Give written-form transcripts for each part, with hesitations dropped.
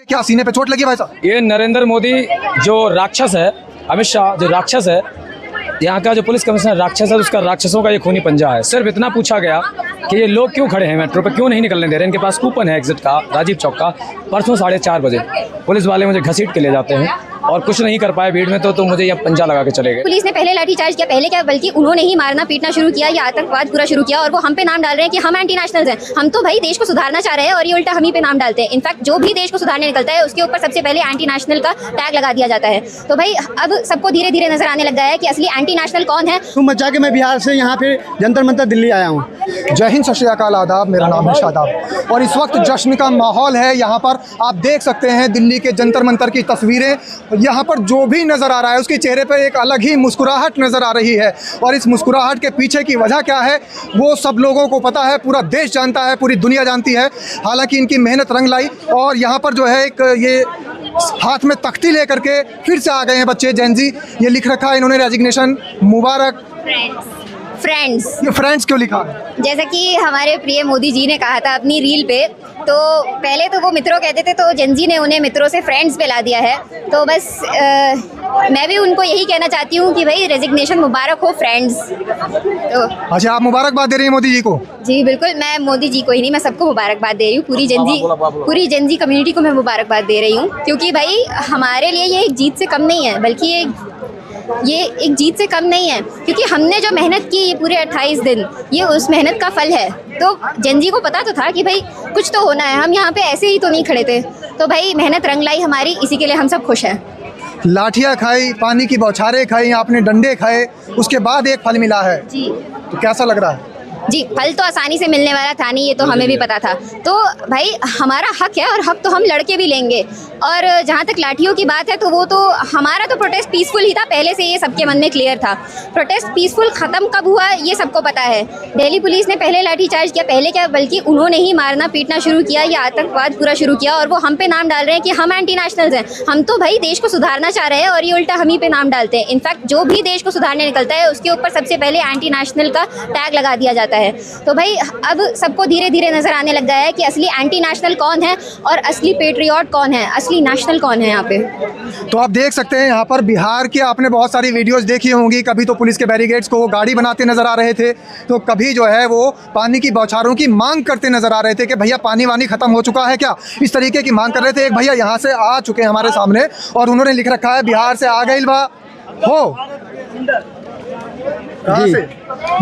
क्या सीने पे चोट लगी भाई साहब? ये नरेंद्र मोदी जो राक्षस है, अमित शाह जो राक्षस है, यहाँ का जो पुलिस कमिश्नर राक्षस है, उसका राक्षसों का ये खूनी पंजा है। सिर्फ इतना पूछा गया कि ये लोग क्यों खड़े हैं मेट्रो पे, क्यों नहीं निकलने दे रहे। इनके पास कूपन है एग्जिट का, राजीव चौक का। परसों 4:30 बजे पुलिस वाले मुझे घसीट के ले जाते हैं और कुछ नहीं कर पाए भीड़ में, तो मुझे ये पंजा लगा के चले गए। पुलिस ने पहले लाठीचार्ज किया, पहले क्या बल्कि उन्होंने ही मारना पीटना शुरू किया, ये आतंकवाद पूरा शुरू किया। और वो हम पे नाम डाल रहे हैं कि हम एंटी नेशनल्स हैं। हम तो भाई देश को सुधारना चाह रहे हैं और ये उल्टा हम ही पे नाम डालते हैं। इनफैक्ट जो भी देश को सुधारने निकलता है उसके ऊपर सबसे पहले एंटी नेशनल का टैग लगा दिया जाता है। तो भाई अब सबको धीरे धीरे नजर आने लग गया है कि असली एंटी नेशनल कौन है। तुम मचा के मैं बिहार से यहाँ पे जंतर मंतर दिल्ली आया हूँ। जय हिंद, सत श्री अकाल, आदाब। मेरा नाम है शादाब और इस वक्त जश्न का माहौल है। यहाँ पर आप देख सकते हैं दिल्ली के जंतर मंतर की तस्वीरें। यहाँ पर जो भी नज़र आ रहा है उसके चेहरे पर एक अलग ही मुस्कुराहट नज़र आ रही है और इस मुस्कुराहट के पीछे की वजह क्या है वो सब लोगों को पता है, पूरा देश जानता है, पूरी दुनिया जानती है। हालांकि इनकी मेहनत रंग लाई और यहाँ पर जो है एक ये हाथ में तख्ती लेकर के फिर से आ गए हैं बच्चे जेनजी। ये लिख रखा है इन्होंने रेजिग्नेशन मुबारक। फ्रेंड्स, ये फ्रेंड्स क्यों लिखा? जैसा कि हमारे प्रिय मोदी जी ने कहा था अपनी रील पे, तो पहले तो वो मित्रों कहते थे, तो जेनजी ने उन्हें मित्रों से फ्रेंड्स पे ला दिया है। तो बस मैं भी उनको यही कहना चाहती हूँ कि भाई रेजिग्नेशन मुबारक हो फ्रेंड्स। तो अच्छा, आप मुबारकबाद दे रही हैं मोदी जी को? जी बिल्कुल, मैं मोदी जी को ही नहीं, मैं सबको मुबारकबाद दे रही हूँ। पूरी जेनजी कम्युनिटी को मैं मुबारकबाद दे रही हूँ, क्योंकि भाई हमारे लिए ये एक जीत से कम नहीं है, बल्कि ये एक जीत से कम नहीं है, क्योंकि हमने जो मेहनत की ये पूरे 28 दिन, ये उस मेहनत का फल है। तो जेनजी को पता तो था कि भाई कुछ तो होना है, हम यहाँ पे ऐसे ही तो नहीं खड़े थे। तो भाई मेहनत रंग लाई हमारी, इसी के लिए हम सब खुश हैं। लाठियाँ खाई, पानी की बौछारें खाई, आपने डंडे खाए, उसके बाद एक फल मिला है जी। तो कैसा लग रहा है? जी, फल तो आसानी से मिलने वाला था नहीं, ये तो हमें भी पता था। तो भाई हमारा हक है और हक तो हम लड़के भी लेंगे। और जहाँ तक लाठियों की बात है तो वो तो हमारा तो प्रोटेस्ट पीसफुल ही था, पहले से ये सबके मन में क्लियर था। प्रोटेस्ट पीसफुल ख़त्म कब हुआ ये सबको पता है। दिल्ली पुलिस ने पहले लाठीचार्ज किया, पहले क्या बल्कि उन्होंने ही मारना पीटना शुरू किया, ये आतंकवाद पूरा शुरू किया। और वो हम पे नाम डाल रहे हैं कि हम एंटी नेशनल्स हैं। हम तो भाई देश को सुधारना चाह रहे हैं और ये उल्टा हम ही पे नाम डालते हैं। इनफैक्ट जो भी देश को सुधारने निकलता है उसके ऊपर सबसे पहले एंटी नेशनल का टैग लगा दिया जाता है। तो भाई अब सबको धीरे धीरे नजर आने लग गया है कि असली एंटी नेशनल कौन है और असली पेट्रियट कौन है, असली नेशनल कौन है यहाँ पे। तो आप देख सकते हैं यहाँ पर बिहार की आपने बहुत सारी वीडियोस देखी होंगी। कभी तो पुलिस के बैरिकेड्स को वो गाड़ी बनाते नजर आ रहे थे, तो कभी जो है वो पानी की बौछारों की मांग करते नजर आ रहे थे कि भैया पानी वानी खत्म हो चुका है क्या, इस तरीके की मांग कर रहे थे। एक भैया यहाँ से आ चुके हैं हमारे सामने और उन्होंने लिख रखा है बिहार से आ गई बा हो। कहाँ से?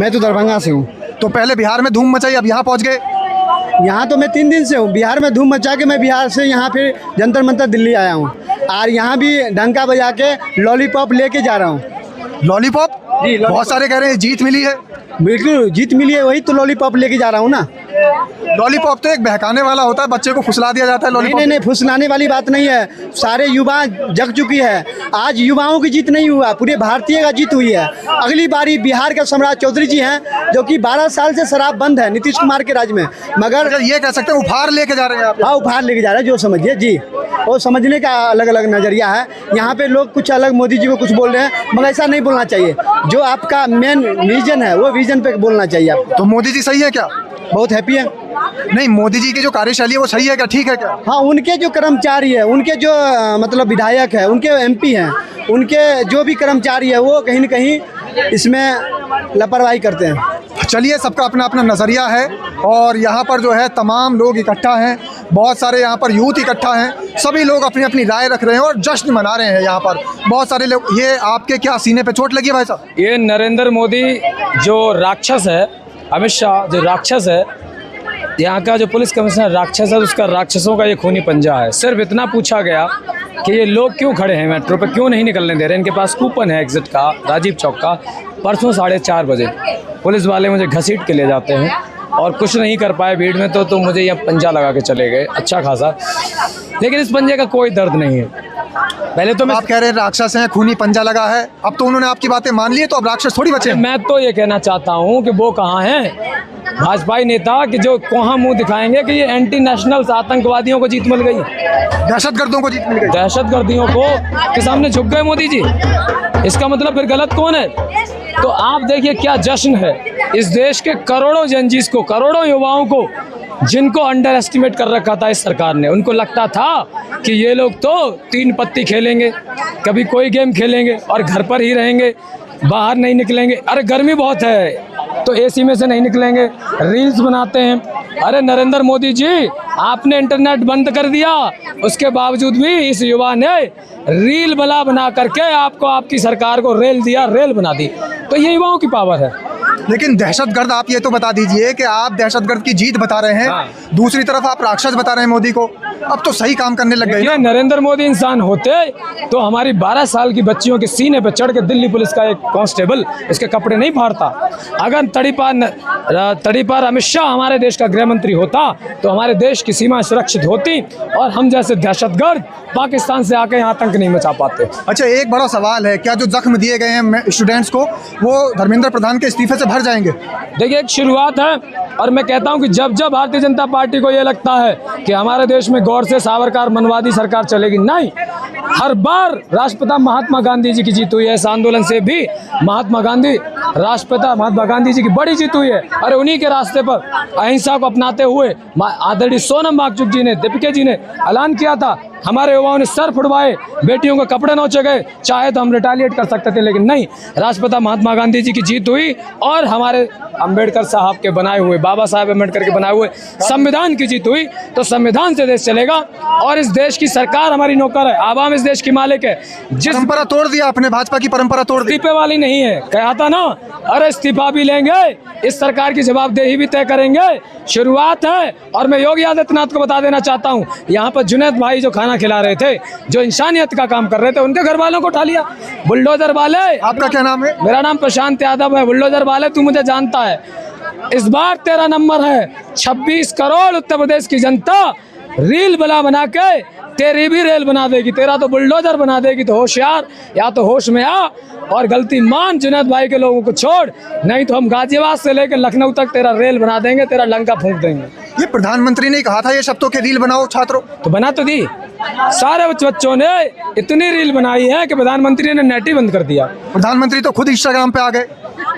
मैं तो दरभंगा से हूँ। तो पहले बिहार में धूम मचाई, अब यहाँ पहुँच गए। यहाँ तो मैं 3 दिन से हूँ। बिहार में धूम मचा के मैं बिहार से यहाँ फिर जंतर मंतर दिल्ली आया हूँ और यहाँ भी डंका बजा के लॉलीपॉप लेके जा रहा हूँ। लॉलीपॉप? जी, बहुत सारे कह रहे हैं जीत मिली है। बिल्कुल जीत मिली है, वही तो लॉलीपॉप लेके जा रहा हूँ ना। लॉलीपॉप तो एक बहकाने वाला होता है, बच्चे को फुसला दिया जाता है। लॉलीपॉप नहीं, फुसलाने वाली बात नहीं है। सारे युवा जग चुकी है। आज युवाओं की जीत नहीं हुआ, पूरे भारतीय का जीत हुई है। अगली बारी बिहार के सम्राट चौधरी जी हैं, जो कि 12 साल से शराब बंद है नीतीश कुमार के राज में, मगर ये कह सकते हैं उपहार लेके जा रहे हैं आप। हाँ, उपहार लेके जा रहे हैं, जो समझिए जी। वो समझने का अलग अलग नज़रिया है। यहाँ पे लोग कुछ अलग मोदी जी को कुछ बोल रहे हैं, मगर ऐसा नहीं बोलना चाहिए। जो आपका मेन विजन है वो विजन पे बोलना चाहिए आपको। तो मोदी जी सही है क्या? बहुत हैप्पी है। नहीं, मोदी जी की जो कार्यशैली है वो सही है क्या, ठीक है क्या? हाँ, उनके जो कर्मचारी है, उनके जो मतलब विधायक है, उनके MP हैं, उनके जो भी कर्मचारी है वो कहीं न कहीं इसमें लापरवाही करते हैं। चलिए, सबका अपना अपना नज़रिया है और यहाँ पर जो है तमाम लोग इकट्ठा हैं, बहुत सारे यहाँ पर यूथ इकट्ठा हैं, सभी लोग अपनी अपनी राय रख रहे हैं और जश्न मना रहे हैं। यहाँ पर बहुत सारे लोग। ये आपके क्या सीने पे चोट लगी भाई साहब? ये नरेंद्र मोदी जो राक्षस है, अमित शाह जो राक्षस है, यहाँ का जो पुलिस कमिश्नर राक्षस है, उसका राक्षसों का ये खूनी पंजा है। सिर्फ इतना पूछा गया कि ये लोग क्यों खड़े हैं मेट्रो पे, क्यों नहीं निकलने दे रहे। इनके पास कूपन है एग्जिट का, राजीव चौक का। परसों 4:30 बजे पुलिस वाले मुझे घसीट के ले जाते हैं और कुछ नहीं कर पाए भीड़ में, तो मुझे यह पंजा लगा के चले गए अच्छा खासा। लेकिन इस पंजे का कोई दर्द नहीं है। पहले तो आप कह रहे हैं राक्षस हैं, खूनी पंजा लगा है, अब तो उन्होंने आपकी बातें मान ली है, तो अब राक्षस थोड़ी बचे। मैं तो ये कहना चाहता हूँ कि वो कहाँ हैं भाजपाई नेता कि जो कहाँ मुंह दिखाएंगे कि ये एंटी नेशनल आतंकवादियों को जीत मिल गई, दहशतगर्दों को जीत मिल गई, दहशतगर्दियों को के सामने झुक गए मोदी जी। इसका मतलब फिर गलत कौन है? तो आप देखिए क्या जश्न है। इस देश के करोड़ों जनजीस को, करोड़ों युवाओं को जिनको अंडर एस्टिमेट कर रखा था इस सरकार ने, उनको लगता था कि ये लोग तो 3 पत्ती खेलेंगे, कभी कोई गेम खेलेंगे और घर पर ही रहेंगे, बाहर नहीं निकलेंगे। अरे गर्मी बहुत है तो एसी में से नहीं निकलेंगे, रील्स बनाते हैं। अरे नरेंद्र मोदी जी, आपने इंटरनेट बंद कर दिया, उसके बावजूद भी इस युवा ने रील बना करके आपको, आपकी सरकार को रेल दिया, रेल बना दी। तो ये युवाओं की पावर है। लेकिन दहशतगर्द, आप ये तो बता दीजिए कि आप दहशतगर्द की जीत बता रहे हैं, हाँ। दूसरी तरफ आप राक्षस बता रहे हैं मोदी को। अब तो सही काम करने लग गए ना। देखिए, नरेंद्र मोदी इंसान होते तो हमारी 12 साल की बच्चियों के सीने पे चढ़ के दिल्ली पुलिस का एक कांस्टेबल इसके कपड़े नहीं फाड़ता। अगर तड़ीपार अमित शाह हमारे देश का गृह मंत्री होता तो हमारे देश की सीमा सुरक्षित होती और हम जैसे दहशतगर्द पाकिस्तान से आके यहाँ आतंक नहीं मचा पाते। अच्छा, एक बड़ा सवाल है, क्या जो जख्म दिए गए हैं स्टूडेंट्स को वो धर्मेंद्र प्रधान के इस्तीफे से भर जाएंगे? देखिए, एक शुरुआत है और मैं कहता हूं कि जब जब भारतीय जनता पार्टी को ये लगता है कि हमारे देश में गौर से सावरकर मनवादी सरकार चलेगी, नहीं, हर बार राष्ट्रपिता महात्मा गांधी जी की जीत हुई है। इस आंदोलन से भी राष्ट्रपिता महात्मा गांधी जी की बड़ी जीत हुई है। अरे उन्हीं के रास्ते पर अहिंसा को अपनाते हुए आदरणीय सोनम वांगचुक जी ने, दीपिका जी ने ऐलान किया था। हमारे युवाओं ने सर फुड़वाए, बेटियों के कपड़े नोचे गए, चाहे तो हम रिटालिएट कर सकते थे, लेकिन नहीं, राष्ट्रपिता महात्मा गांधी जी की जीत हुई और हमारे अंबेडकर साहब के बनाए हुए, बाबा साहब अम्बेडकर के बनाए हुए संविधान की जीत हुई। तो संविधान से देश चलेगा और इस देश की सरकार हमारी नौकर है, आवाम इस देश की मालिक है। जिस परंपरा तोड़ दिया आपने, भाजपा की परंपरा तोड़ दी। इस्तीफे वाली नहीं है, कहा था ना, अरे इस्तीफा भी लेंगे, इस सरकार की जवाबदेही भी तय करेंगे। शुरुआत है। और मैं योगी आदित्यनाथ को बता देना चाहता हूँ, यहाँ पर जुनैद भाई जो खाना खिला रहे थे, जो इंसानियत का काम कर रहे थे, उनके घर वालों को उठा लिया। बुलडोजर वाले, आपका क्या नाम है? मेरा नाम प्रशांत यादव है। बुलडोजर वाले, तू मुझे जानता है, इस बार तेरा नंबर है। 26 करोड़ उत्तर प्रदेश की जनता रील बना के तेरी भी रेल बना देगी, तेरा तो बुलडोजर बना देगी। तो होशियार, या तो होश में आ और गलती मान जुनैद भाई के लोगों को छोड़, नहीं तो हम गाजियाबाद से लेकर लखनऊ तक तेरा रेल बना देंगे, तेरा लंका फूंक देंगे। ये प्रधानमंत्री ने कहा था ये शब्दों के रील बनाओ छात्रों, तो बना तो दी। सारे बच्चों ने इतनी रील बनाई है कि प्रधानमंत्री ने नेट ही बंद कर दिया। प्रधानमंत्री तो खुद इंस्टाग्राम पे आ गए।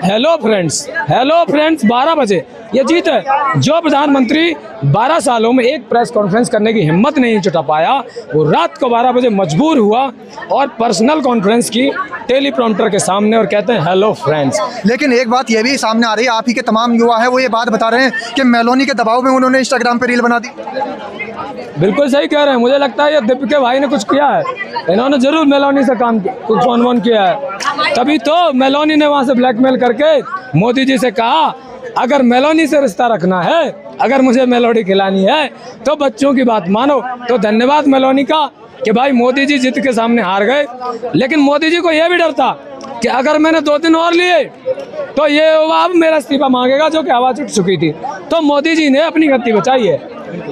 हेलो फ्रेंड्स 12 बजे ये जीत है। जो प्रधानमंत्री 12 सालों में एक प्रेस कॉन्फ्रेंस करने की हिम्मत नहीं जुटा पाया, वो रात को 12 बजे मजबूर हुआ और पर्सनल कॉन्फ्रेंस की टेलीप्रॉम्प्टर के सामने और कहते हैं हेलो फ्रेंड्स। लेकिन एक बात ये भी सामने आ रही है, आप ही के तमाम युवा है वो ये बात बता रहे हैं कि मेलोनी के दबाव में उन्होंने इंस्टाग्राम पे रील बना दी। बिल्कुल सही कह रहे हैं। मुझे लगता है ये दीपिका भाई ने कुछ किया है, इन्होंने जरूर मेलोनी से काम फोन किया है, तभी तो मेलोनी ने वहाँ से ब्लैकमेल करके मोदी जी से कहा अगर मेलोनी से रिश्ता रखना है, अगर मुझे मेलोडी खिलानी है तो बच्चों की बात मानो। तो धन्यवाद मेलोनी का कि भाई मोदी जी जिद के सामने हार गए। लेकिन मोदी जी को यह भी डर था कि अगर मैंने 2 दिन और लिए तो ये अब मेरा इस्तीफा मांगेगा, जो कि आवाज उठ चुकी थी। तो मोदी जी ने अपनी गद्दी बचाई है,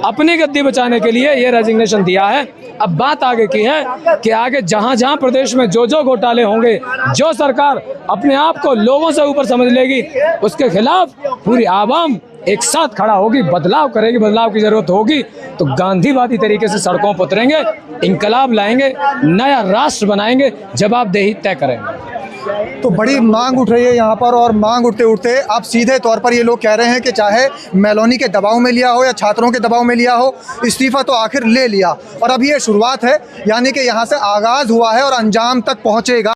अपनी गद्दी बचाने के लिए ये रेजिग्नेशन दिया है। अब बात आगे की है कि आगे जहां जहां प्रदेश में जो जो घोटाले होंगे, जो सरकार अपने आप को लोगों से ऊपर समझ लेगी, उसके खिलाफ पूरी आवाम एक साथ खड़ा होगी, बदलाव करेगी। बदलाव की जरूरत होगी तो गांधीवादी तरीके से सड़कों पर उतरेंगे, इंकलाब लाएंगे, नया राष्ट्र बनाएंगे, जवाबदेही तय करेंगे। तो बड़ी मांग उठ रही है यहाँ पर, और मांग उठते उठते अब सीधे तौर पर ये लोग कह रहे हैं कि चाहे मेलोनी के दबाव में लिया हो या छात्रों के दबाव में लिया हो, इस्तीफा तो आखिर ले लिया। और अब ये शुरुआत है, यानी कि यहाँ से आगाज़ हुआ है और अंजाम तक पहुँचेगा।